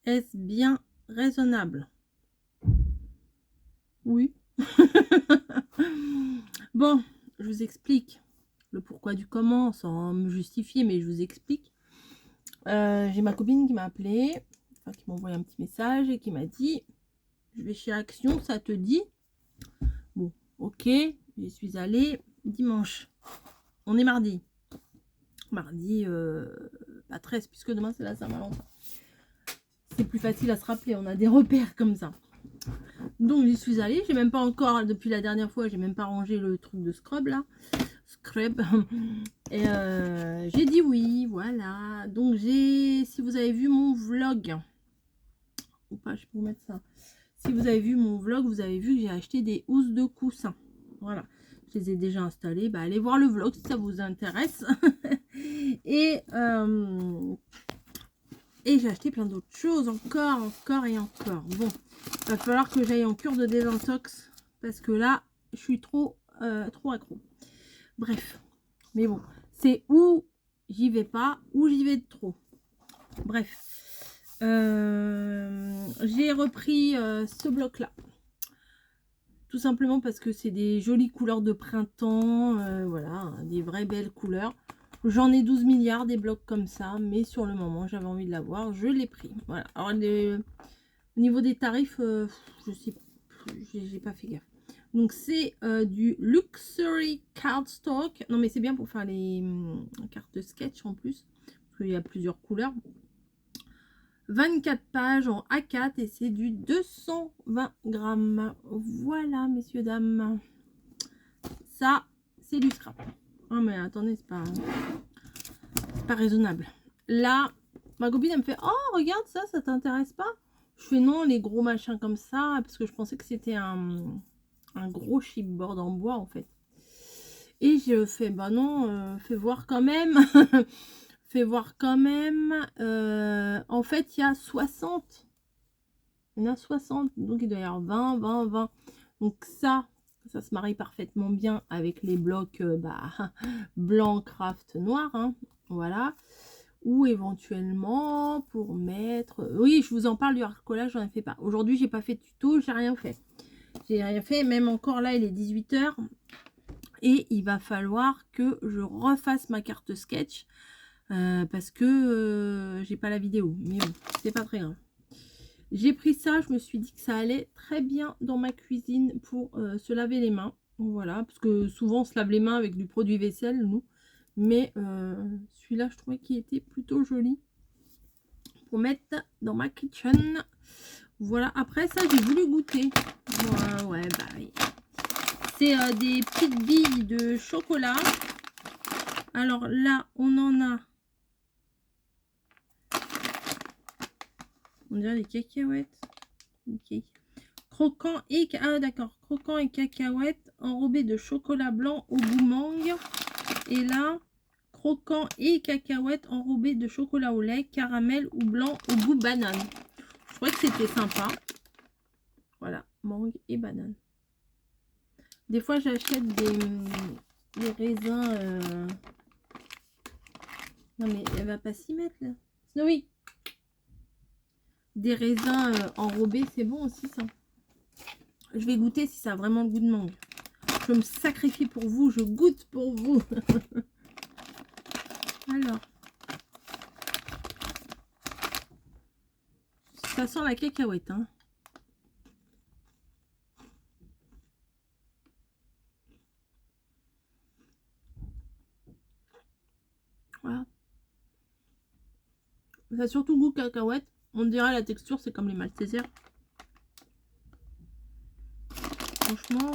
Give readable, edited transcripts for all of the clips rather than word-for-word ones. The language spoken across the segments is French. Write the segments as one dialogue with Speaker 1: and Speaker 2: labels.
Speaker 1: Est-ce bien raisonnable? Oui. Bon, je vous explique le pourquoi du comment, sans me justifier, mais je vous explique. J'ai ma copine qui m'a appelé, enfin qui m'a envoyé un petit message et qui m'a dit: «Je vais chez Action, ça te dit?» Bon, OK, j'y suis allée dimanche. On est mardi. Mardi, pas 13 puisque demain c'est la Saint-Valentin. C'est plus facile à se rappeler, on a des repères comme ça. Donc j'y suis allée, j'ai même pas encore, depuis la dernière fois, j'ai même pas rangé le truc de scrub là. Scrub. Et j'ai dit oui, voilà. Donc si vous avez vu mon vlog, ou pas, je peux vous mettre ça. Si vous avez vu mon vlog, vous avez vu que j'ai acheté des housses de coussins. Voilà. Je les ai déjà installées. Bah, allez voir le vlog si ça vous intéresse. et et j'ai acheté plein d'autres choses, encore et encore. Bon, il va falloir que j'aille en cure de désintox parce que là, je suis trop accro. Bref, mais bon, c'est où j'y vais pas, ou j'y vais de trop. Bref, j'ai repris ce bloc-là. Tout simplement parce que c'est des jolies couleurs de printemps, voilà, des vraies belles couleurs. J'en ai 12 milliards des blocs comme ça, mais sur le moment, j'avais envie de l'avoir, je l'ai pris. Voilà. Alors, au niveau des tarifs, je sais, j'ai pas fait gaffe. Donc, c'est du Luxury Cardstock. Non, mais c'est bien pour faire les cartes sketch en plus, parce qu'il y a plusieurs couleurs. 24 pages en A4 et c'est du 220 grammes. Voilà, messieurs, dames. Ça, c'est du scrap. Oh, mais attendez, c'est pas raisonnable. Là, ma copine, elle me fait: «Oh, regarde ça, ça t'intéresse pas?» Je fais: «Non, les gros machins comme ça», parce que je pensais que c'était un gros chipboard en bois, en fait. Et je fais: «Bah non, fais voir quand même.» Fais voir quand même. En fait, il y a 60. Il y en a 60, donc il doit y avoir 20, 20, 20. Donc ça se marie parfaitement bien avec les blocs blanc, craft, noir. Hein, voilà. Ou éventuellement pour mettre... Oui, je vous en parle du hard-collage, j'en ai fait pas. Aujourd'hui, j'ai pas fait de tuto, j'ai rien fait. J'ai rien fait, même encore là, il est 18 h. Et il va falloir que je refasse ma carte sketch. Parce que j'ai pas la vidéo. Mais bon, c'est pas très grave. J'ai pris ça, je me suis dit que ça allait très bien dans ma cuisine pour se laver les mains. Voilà, parce que souvent on se lave les mains avec du produit vaisselle, nous. Mais celui-là, je trouvais qu'il était plutôt joli pour mettre dans ma kitchen. Voilà, après ça, j'ai voulu goûter. Ouais, bah oui. C'est des petites billes de chocolat. Alors là, on en a... On dirait des cacahuètes. Okay. Croquant et... Ah d'accord. Croquant et cacahuètes enrobés de chocolat blanc au goût mangue. Et là, croquant et cacahuètes enrobés de chocolat au lait, caramel ou blanc au goût banane. Je crois que c'était sympa. Voilà, mangue et banane. Des fois, j'achète des raisins... Non mais elle va pas s'y mettre là. Snowy. Des raisins enrobés, c'est bon aussi ça. Je vais goûter si ça a vraiment le goût de mangue. Je me sacrifie pour vous, je goûte pour vous. Alors. Ça sent la cacahuète, hein. Voilà. Ça a surtout goût cacahuète. On dirait la texture, c'est comme les Maltesers. Franchement...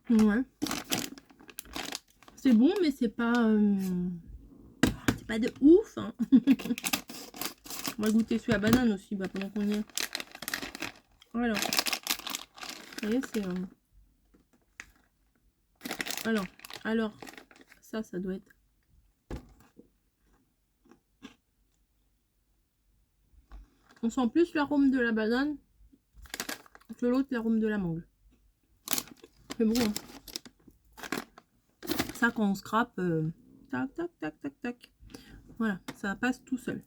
Speaker 1: Ouais. C'est bon, mais c'est pas de ouf. Hein. On va goûter celui à banane aussi, bah, pendant qu'on y est. Alors. Vous voyez, c'est... Alors. Ça doit être... On sent plus l'arôme de la banane que l'autre, l'arôme de la mangue. C'est bon. Hein. ça, quand on scrape, tac, tac, tac, tac, tac. Voilà, ça passe tout seul.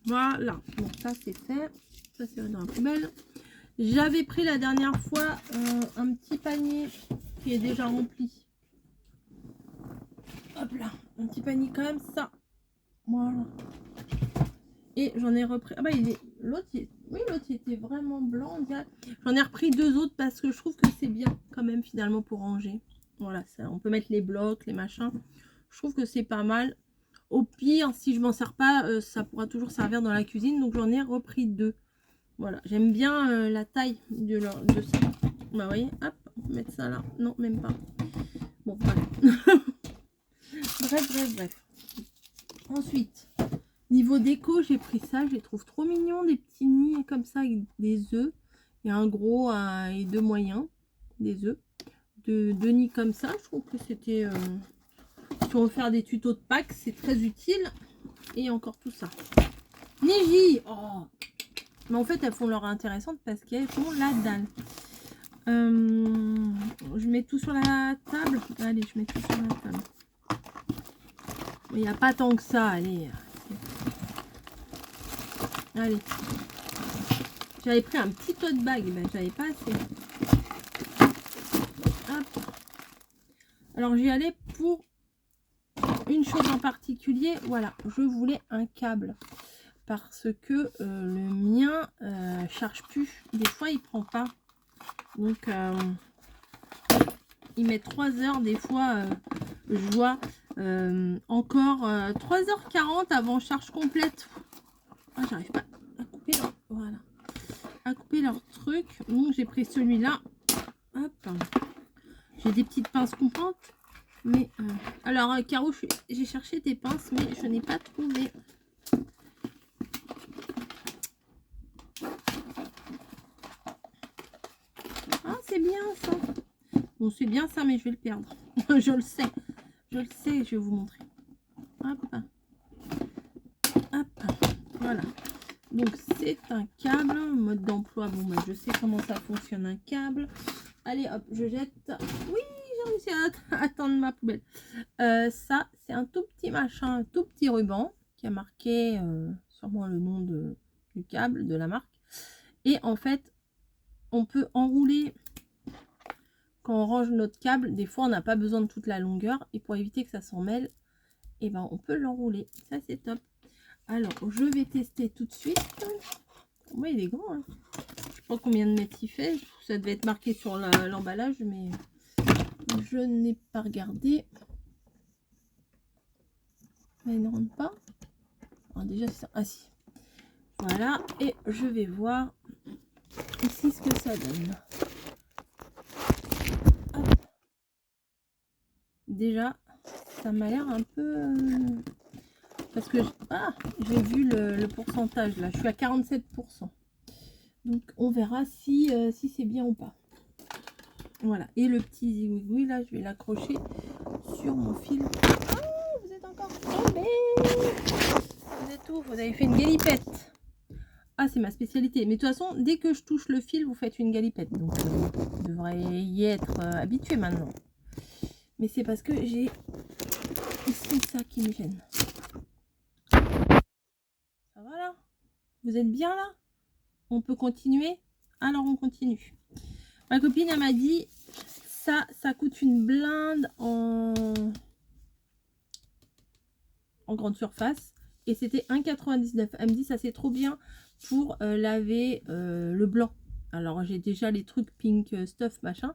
Speaker 1: Voilà, donc ça c'est fait. Ça c'est dans la poubelle. J'avais pris la dernière fois un petit panier qui est déjà rempli. Hop là, un petit panier comme ça. Voilà. Et j'en ai repris. Ah bah il est. L'autre, oui, l'autre était vraiment blanc. J'en ai repris 2 autres parce que je trouve que c'est bien quand même finalement pour ranger. Voilà, ça, on peut mettre les blocs, les machins. Je trouve que c'est pas mal. Au pire, si je m'en sers pas, ça pourra toujours servir dans la cuisine. Donc j'en ai repris 2. Voilà, j'aime bien la taille de ça. Bah vous voyez, hop, on peut mettre ça là. Non, même pas. Bon, voilà. Bref. Ensuite, niveau déco, j'ai pris ça. Je les trouve trop mignons, des petits nids comme ça avec des œufs. Il y a un gros et 2 moyens, des œufs. 2 nids comme ça. Je trouve que c'était... si on veut faire des tutos de Pâques, c'est très utile. Et encore tout ça. Niji, oh. Mais en fait, elles font leur intéressante parce qu'elles font la dalle. Je mets tout sur la table. Allez, je mets tout sur la table. Il n'y a pas tant que ça, allez. Allez. J'avais pris un petit tote bag, ben j'avais pas assez. Hop. Alors j'y allais pour une chose en particulier. Voilà, je voulais un câble. Parce que le mien charge plus. Des fois, il prend pas. Donc, il met 3 heures. Des fois, je vois encore 3h40 avant charge complète. Ah, j'arrive pas à couper leur, voilà, à couper leur truc. Donc, j'ai pris celui-là. Hop. J'ai des petites pinces coupantes. Mais, alors, Caro, j'ai cherché des pinces, mais je n'ai pas trouvé. Ah, c'est bien ça. Bon, c'est bien ça, mais je vais le perdre. Je le sais, je vais vous montrer. Hop, hop, voilà. Donc c'est un câble, mode d'emploi. Bon, ben, je sais comment ça fonctionne un câble. Allez, hop, je jette. Oui, j'ai réussi à atteindre ma poubelle. Ça, c'est un tout petit machin, un tout petit ruban qui a marqué sûrement le nom du câble, de la marque. Et en fait, on peut enrouler. Quand on range notre câble, des fois on n'a pas besoin de toute la longueur. Et pour éviter que ça s'en mêle, et ben on peut l'enrouler. Ça c'est top. Alors je vais tester tout de suite. Moi il est grand. Hein. Je sais pas combien de mètres il fait. Ça devait être marqué sur l'emballage, mais je n'ai pas regardé. Mais il ne rentre pas. Alors, déjà c'est ça. Ah si. Voilà. Et je vais voir ici ce que ça donne. Hop. Déjà, ça m'a l'air un peu... parce que j'ai vu le pourcentage là. Je suis à 47%. Donc, on verra si c'est bien ou pas. Voilà. Et le petit zigouigoui là, je vais l'accrocher sur mon fil. Oh, vous êtes encore tombé. Vous êtes où? Vous avez fait une galipette. Ah, c'est ma spécialité. Mais de toute façon, dès que je touche le fil, vous faites une galipette. Donc, vous devrez y être habitué maintenant. Mais c'est parce que j'ai ici ça qui me gêne. Ça va là? Vous êtes bien là? On peut continuer? Alors on continue. Ma copine elle m'a dit ça coûte une blinde en grande surface et c'était 1,99 €. Elle me dit ça c'est trop bien pour laver le blanc. Alors j'ai déjà les trucs pink stuff machin,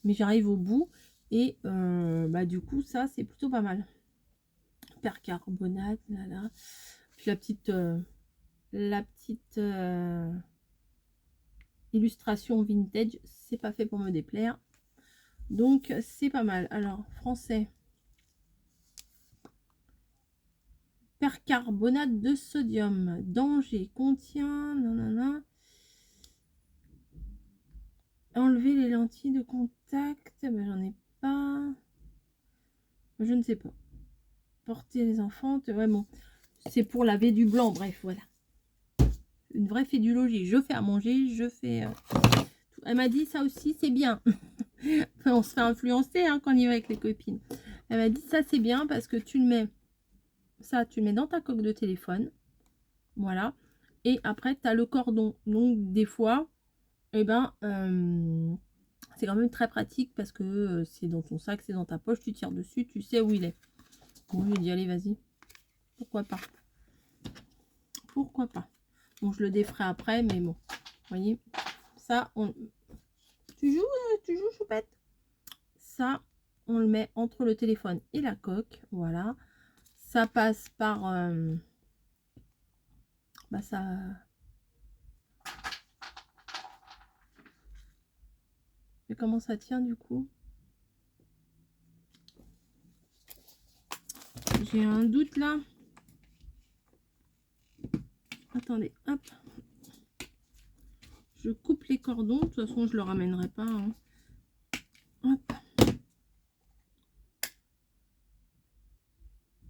Speaker 1: mais j'arrive au bout et bah du coup ça c'est plutôt pas mal. Percarbonate là. Puis la petite illustration vintage, c'est pas fait pour me déplaire, donc c'est pas mal. Alors français, percarbonate de sodium, danger, contient nanana, enlever les lentilles de contact, ben, j'en ai pas, je ne sais pas, porter les enfants, ouais bon, c'est pour laver du blanc, bref voilà. Une vraie fédulogie, je fais à manger, je fais elle m'a dit ça aussi c'est bien. On se fait influencer hein, quand on y va avec les copines. Elle m'a dit ça c'est bien parce que tu le mets, ça tu le mets dans ta coque de téléphone. Voilà. Et après tu as le cordon. Donc des fois, eh ben, c'est quand même très pratique parce que c'est dans ton sac, c'est dans ta poche, tu tires dessus, tu sais où il est. Bon, j'ai dit allez vas-y. Pourquoi pas. Pourquoi pas. Bon, je le déferai après, mais bon. Vous voyez, ça, tu joues, choupette. Ça, on le met entre le téléphone et la coque. Voilà. Ça passe par... bah, ça... Mais comment ça tient, du coup? J'ai un doute, là. Attendez, hop. Je coupe les cordons. De toute façon, je le ramènerai pas. Hein. Hop.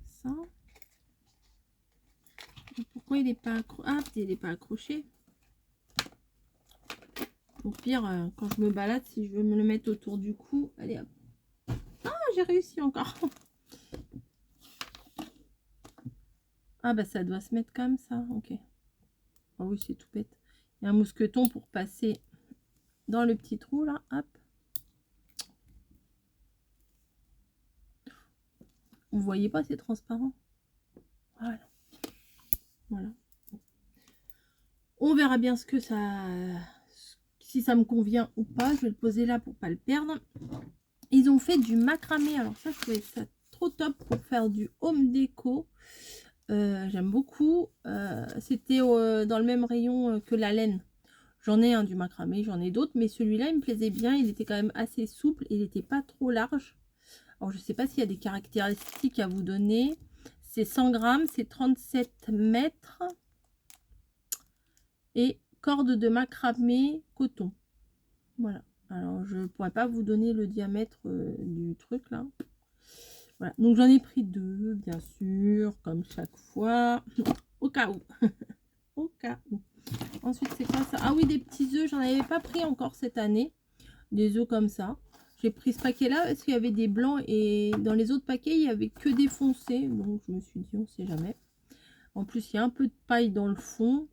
Speaker 1: Ça. Pourquoi il n'est pas accroché? Ah, il n'est pas accroché. Au pire, quand je me balade, si je veux me le mettre autour du cou, allez hop. Ah, j'ai réussi encore. Ah bah ça doit se mettre comme ça, ok. Ah oui, c'est tout bête. Il y a un mousqueton pour passer dans le petit trou là, hop. Vous voyez pas, c'est transparent. Voilà. Voilà. On verra bien ce que ça... si ça me convient ou pas. Je vais le poser là pour pas le perdre. Ils ont fait du macramé. Alors ça, je trouvais ça trop top pour faire du home déco. J'aime beaucoup. C'était dans le même rayon que la laine. J'en ai un du macramé, j'en ai d'autres, mais celui-là, il me plaisait bien. Il était quand même assez souple, il n'était pas trop large. Alors, je ne sais pas s'il y a des caractéristiques à vous donner. C'est 100 grammes, c'est 37 mètres. Et corde de macramé coton. Voilà. Alors, je ne pourrais pas vous donner le diamètre du truc, là. Voilà. Donc, j'en ai pris 2, bien sûr, comme chaque fois. Au cas où. Au cas où. Ensuite, c'est quoi ça? Ah oui, des petits œufs. J'en avais pas pris encore cette année. Des œufs comme ça. J'ai pris ce paquet-là parce qu'il y avait des blancs et dans les autres paquets, il n'y avait que des foncés. Donc, je me suis dit, on sait jamais. En plus, il y a un peu de paille dans le fond.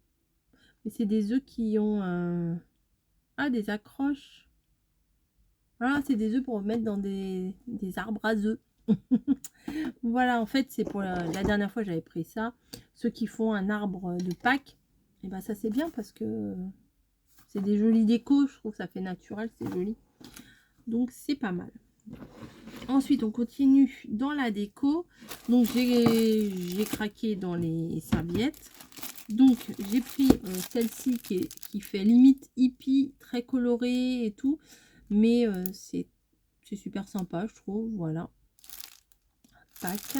Speaker 1: Mais c'est des œufs qui ont... Ah, des accroches. Voilà, c'est des œufs pour mettre dans des arbres à œufs. Voilà, en fait, c'est pour la dernière fois, j'avais pris ça. Ceux qui font un arbre de Pâques. Et ben ça, c'est bien parce que c'est des jolis décos. Je trouve que ça fait naturel, c'est joli. Donc, c'est pas mal. Ensuite, on continue dans la déco. Donc, j'ai craqué dans les serviettes. Donc, j'ai pris celle-ci qui fait limite hippie, très colorée et tout. Mais c'est super sympa, je trouve. Voilà. Pack.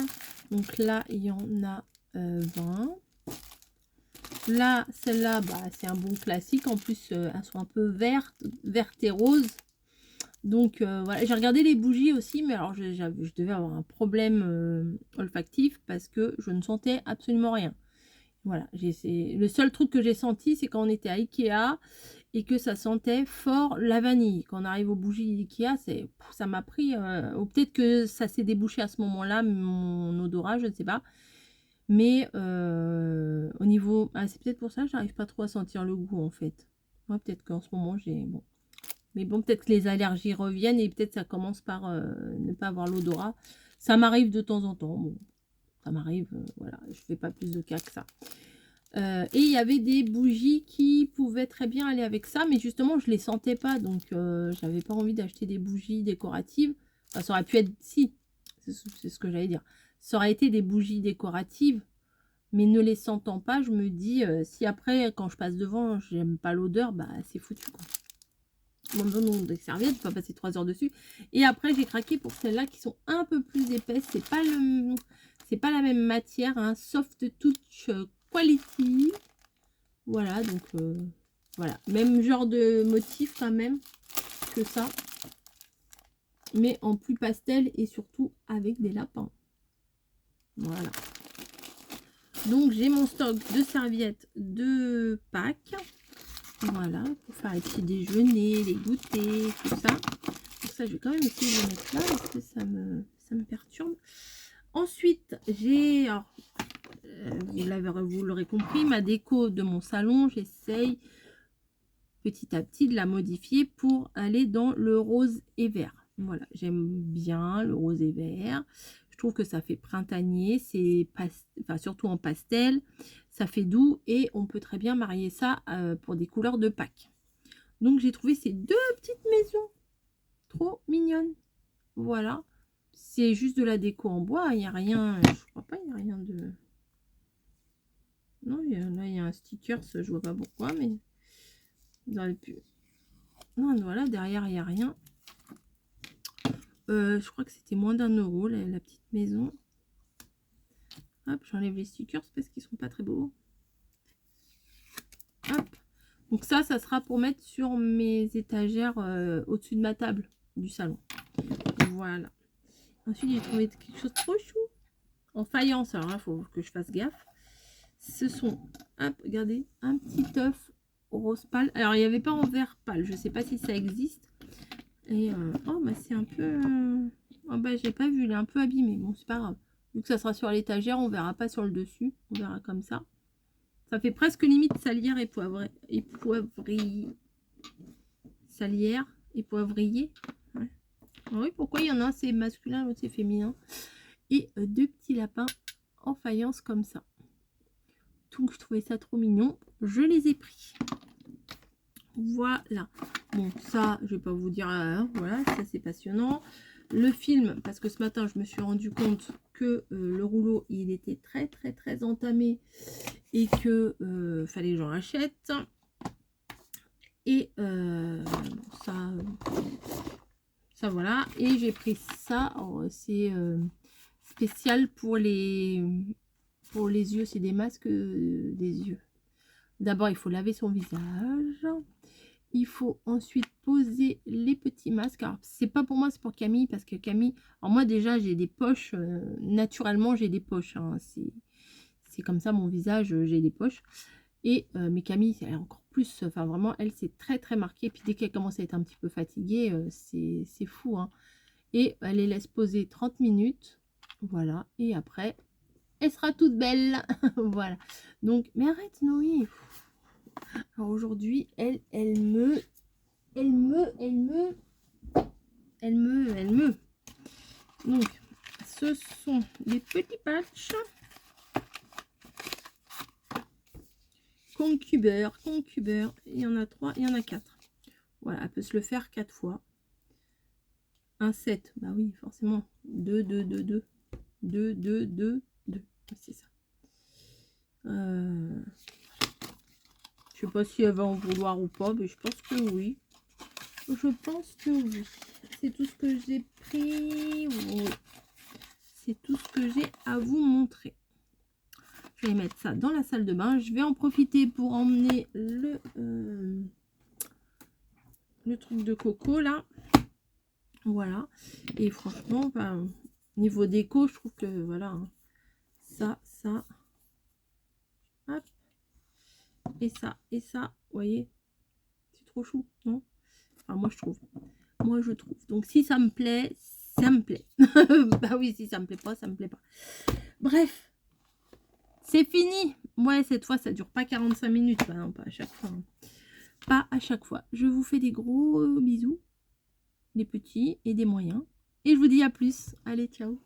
Speaker 1: Donc là, il y en a 20. Là, celle-là, bah, c'est un bon classique. En plus, elles sont un peu vertes et roses. Donc voilà, j'ai regardé les bougies aussi, mais alors je devais avoir un problème olfactif parce que je ne sentais absolument rien. Voilà, le seul truc que j'ai senti, c'est quand on était à Ikea et que ça sentait fort la vanille. Quand on arrive aux bougies Ikea, ça m'a pris, ou peut-être que ça s'est débouché à ce moment-là, mon odorat, je ne sais pas. Mais au niveau, ah, c'est peut-être pour ça que j'arrive pas trop à sentir le goût en fait. Moi, peut-être qu'en ce moment, j'ai... Bon. Mais bon, peut-être que les allergies reviennent et peut-être ça commence par ne pas avoir l'odorat. Ça m'arrive de temps en temps. Bon, ça m'arrive, voilà, je fais pas plus de cas que ça. Et il y avait des bougies qui pouvaient très bien aller avec ça, mais justement, je les sentais pas. Donc, j'avais pas envie d'acheter des bougies décoratives. Enfin, ça aurait pu être... Si, c'est ce que j'allais dire. Ça aurait été des bougies décoratives, mais ne les sentant pas, je me dis, si après, quand je passe devant, j'aime pas l'odeur, bah c'est foutu, quoi. Bon, non, des serviettes, je vais pas passer 3 heures dessus. Et après, j'ai craqué pour celles-là qui sont un peu plus épaisses. C'est pas la même matière, hein. Soft Touch Quality. Voilà, donc voilà. Même genre de motif quand même que ça. Mais en plus pastel et surtout avec des lapins. Voilà. Donc, j'ai mon stock de serviettes de Pâques. Voilà, pour faire les petits déjeuners, les goûters, tout ça. Donc ça, je vais quand même essayer de le mettre là parce que ça me perd perturbe. Ensuite, j'ai, vous l'aurez compris, ma déco de mon salon, j'essaye petit à petit de la modifier pour aller dans le rose et vert. Voilà, j'aime bien le rose et vert. Je trouve que ça fait printanier, c'est enfin, surtout en pastel, ça fait doux et on peut très bien marier ça pour des couleurs de Pâques. Donc j'ai trouvé ces deux petites maisons trop mignonnes. Voilà, c'est juste de la déco en bois, il n'y a rien, je crois pas, il n'y a rien de... Non, là il y a un sticker, je vois pas pourquoi, mais vous auriez pu... Non, voilà, derrière il n'y a rien. Je crois que c'était moins d'1 € la petite maison. Hop, j'enlève les stickers parce qu'ils sont pas très beaux. Hop. Donc ça sera pour mettre sur mes étagères au-dessus de ma table du salon. Voilà. Ensuite, j'ai trouvé quelque chose de trop chou. En faïence, alors là, il faut que je fasse gaffe. Ce sont, hop, regardez, un petit œuf rose pâle. Alors, il n'y avait pas en vert pâle. Je ne sais pas si ça existe. Et, oh, bah c'est un peu... oh, bah, j'ai pas vu, il est un peu abîmé. Bon, c'est pas grave. Vu que ça sera sur l'étagère, on verra pas sur le dessus. On verra comme ça. Ça fait presque limite salière et poivrier. Salière et poivrier. Ouais. Oui, pourquoi il y en a un c'est masculin, l'autre c'est féminin. Et deux petits lapins en faïence comme ça. Donc je trouvais ça trop mignon. Je les ai pris. Voilà. Bon, ça, je vais pas vous dire, voilà, ça c'est passionnant. Le film, parce que ce matin, je me suis rendu compte que le rouleau, il était très entamé et que fallait que j'en rachète. Et bon, ça voilà. Et j'ai pris ça. C'est spécial pour les yeux. C'est des masques des yeux. D'abord, il faut laver son visage. Il faut ensuite poser les petits masques. Alors, c'est pas pour moi, c'est pour Camille. Parce que Camille... Alors, moi, déjà, j'ai des poches. Naturellement, j'ai des poches. Hein. C'est comme ça, mon visage, j'ai des poches. Et mais Camille, elle est encore plus... Enfin, vraiment, elle, c'est très marqué. Puis, dès qu'elle commence à être un petit peu fatiguée, c'est fou. Hein. Et elle les laisse poser 30 minutes. Voilà. Et après, elle sera toute belle. Voilà. Donc, mais arrête, Noé. Alors aujourd'hui, elle me. Donc, ce sont des petits patchs. Concubeur. Il y en a 3, il y en a 4. Voilà, elle peut se le faire 4 fois. Un 7, bah oui, forcément. 2. C'est ça. Je sais pas si elle va en vouloir ou pas, mais je pense que oui. C'est tout ce que j'ai pris. Oui. C'est tout ce que j'ai à vous montrer. Je vais mettre ça dans la salle de bain. Je vais en profiter pour emmener le truc de coco là. Voilà. Et franchement, ben, niveau déco, je trouve que voilà. Hein, ça. Hop. Et ça. Vous voyez, c'est trop chou, non? Enfin, moi je trouve. Donc si ça me plaît, ça me plaît. Bah oui, si ça me plaît pas, ça me plaît pas. Bref. C'est fini. Ouais, cette fois, ça dure pas 45 minutes. Bah non, pas à chaque fois. Hein. Pas à chaque fois. Je vous fais des gros bisous. Des petits et des moyens. Et je vous dis à plus. Allez, ciao.